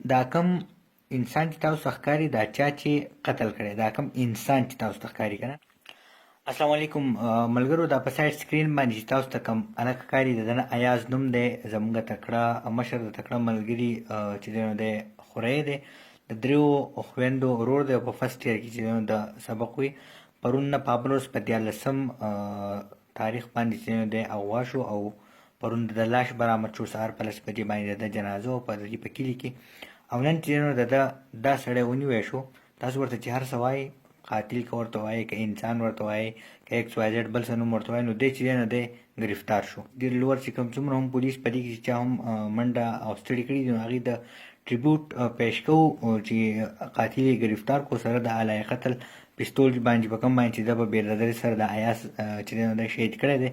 دا کم انسان چې تاسو ته ښکاري دا چا چې قتل کړی دا کم انسان چې تاسو ته ښکاري که نه. السلام علیکم ملګرو، دا په سایډ سکرین باندې چې تاسو ته کوم هلک ښکاري د ده نه ایاز نوم دی، زموږ تکړه مشر د تکړه ملګري چې دی نو دی خوری دی، د دریو خویندو ورور دی او په فرسټ ایئر کې چې دی نو د سبق وي. پرون نه په بل ورځ په 14 تاریخ باندې چې دی نو دی اغوا شو او پرون د لاش برآمد شو سهار په 10 بجې باندې د جنازه وه په دې په کلي کې. او نن چې دی نو د ده دا سړی ونیوی شو. تاسو ورته چې هر څه وایئ، قاتل که ورته وایي که انسان ورته وایي که ایکس واي زیډ بل څه نوم ورته وایي، نو دی چې دی نو دی ګرفتار شو. ډېر لوړ چې کوم څومره هم پولیس په دې کې چې چا هم منډه او ستړي کړي دي، نو هغې د ټریبیوټ پیش کوو چې قاتل یې ګرفتار کړو سره د اعلی قتل پستول باندې په کوم باندې چې ده په بېرادرۍ سره د ایاز چې دی نو دی شهید کړی دی.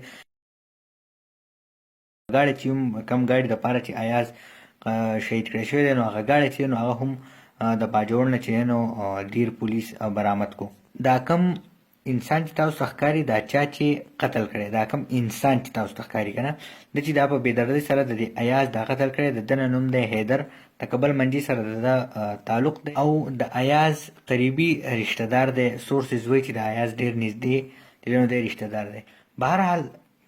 ګاډی چې هم کم ګاډي دپاره چې ایاز شهید کړی شوی دی، نو هغه ګاډی چې دی نو هغه هم د باجوړ نه چې دی نو دیر پولیس برآمد کو. دا کم انسان چې تاسو ته ښکاري دا چا چې قتل کړی، دا کم انسان چې تاسو ته ښکاري که نه، ده چې دا په بېدردۍ سره د دې ایاز دا قتل کړی. د ده نه نوم دی حیدر، د کبل منجي سره د ده تعلق دی او د ایاز قریبي رشته دار دی. سورسز وایي چې د ایاز ډېر نږدې چې دی نو دی رشته دار دی. بهرحال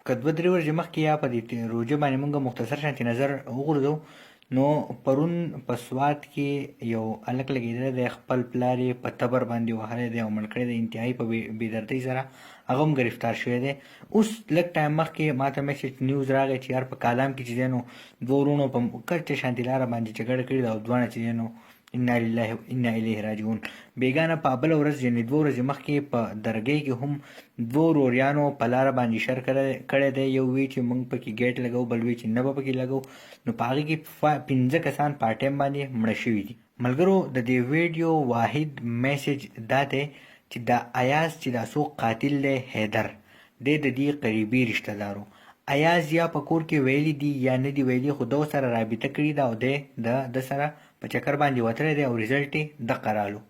که 2-3 ورځې مخکې یا په دې روژه باندې مونږ مختصر شانتې نظر وغورځو، نو پرون په سوات کې یو هلک لګېدلی دی، خپل پلار یې په تبر باندې وهلی دی او مړ کړی دی انتهایي په بېدردۍ سره. هغه هم ګرفتار شوی دی. اوس لږ ټایم مخکې ما ته میسج نیوز راغی چې یار په کالام کې چې دی نو 2 وروڼو په کچه شانتې لاره باندې جګړه کړې ده او دواړه چې دی نو انا لله و انا الیه راجعون. بیګانه په بله ورځ یعنې 2 ورځې مخکې په درګۍ کې هم 2 وروریانو په لاره باندې شر کړی دی. یو وی چې موږ پکې ګیټ لګو، بل وی چې نه به پکې لګو. نو په هغې کې 15 کسان په ټایم باندې مړه شوي دي. ملګرو د دې ویډیو واحد میسج دا دی چې دا ایاز چې دا څوک قاتل دی حیدر دی، د دې قریبي رشته دارو. ایاز یا په کور کې ویلي دي یا نه دي ویلي، خو ده سره رابطه کړې ده او دی د سره په چکر باندې وتلی دی او ریزلټ یې دقه رالو.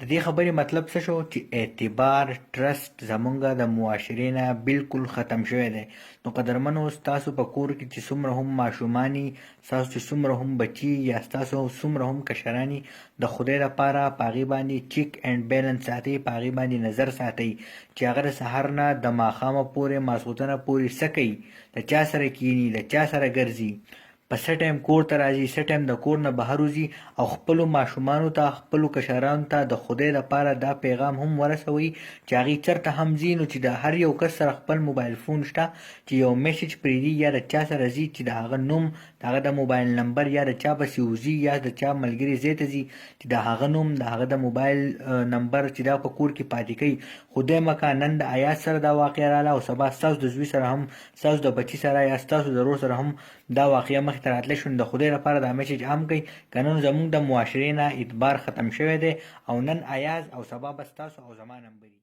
د دې خبرې مطلب څه شو چې اعتبار ټرسټ زمونږ د معاشرې نه بالکل ختم شوی دی. نو قدرمنو، ستاسو په کور کې چې څومره هم ماشوماني، ستاسو چې څومره هم بچي یا ستاسو څومره هم کشراني، د خدای لپاره په هغې باندې چیک اینډ بیلنس ساتئ، په هغې باندې نظر ساتئ چې هغه د سهار نه د ماښامه پورې ماسخوتنه پورې څه کوي، د چا سره کیني، د چا سره ګرځي، په څه ټایم کور ته راځي، څه ټایم د کور نه بهر وځي. او خپلو ماشومانو ته، خپلو کشرانو ته د خدای لپاره دا پیغام هم ورسوئ چې هغې چېرته هم ځي، نو چې د هر یو کس سره خپل موبایل فون شته چې یو میسج پرېږدي یا د چا سره ځي چې د هغه نوم، د هغه د موبایل نمبر یا د چا پسې وځي یا د چا ملګري ځای ته ځي چې د هغه نوم، د هغه د موبایل نمبر چې دا په کور کې پاتې کوي. خدای مکه نن د ایاز سره دا واقعه راغله او سبا ستاسو د زوی سره هم، ستاسو د بچي سره یا ستاسو د ورور سره هم دا واقعه مخې ته راتلی شو. د خدای لپاره دا میسج عام کړئ که نن زموږ د معاشرې نه اعتبار ختم شوی دی او نن ایاز او سبا به ستاسو او زما نمبري.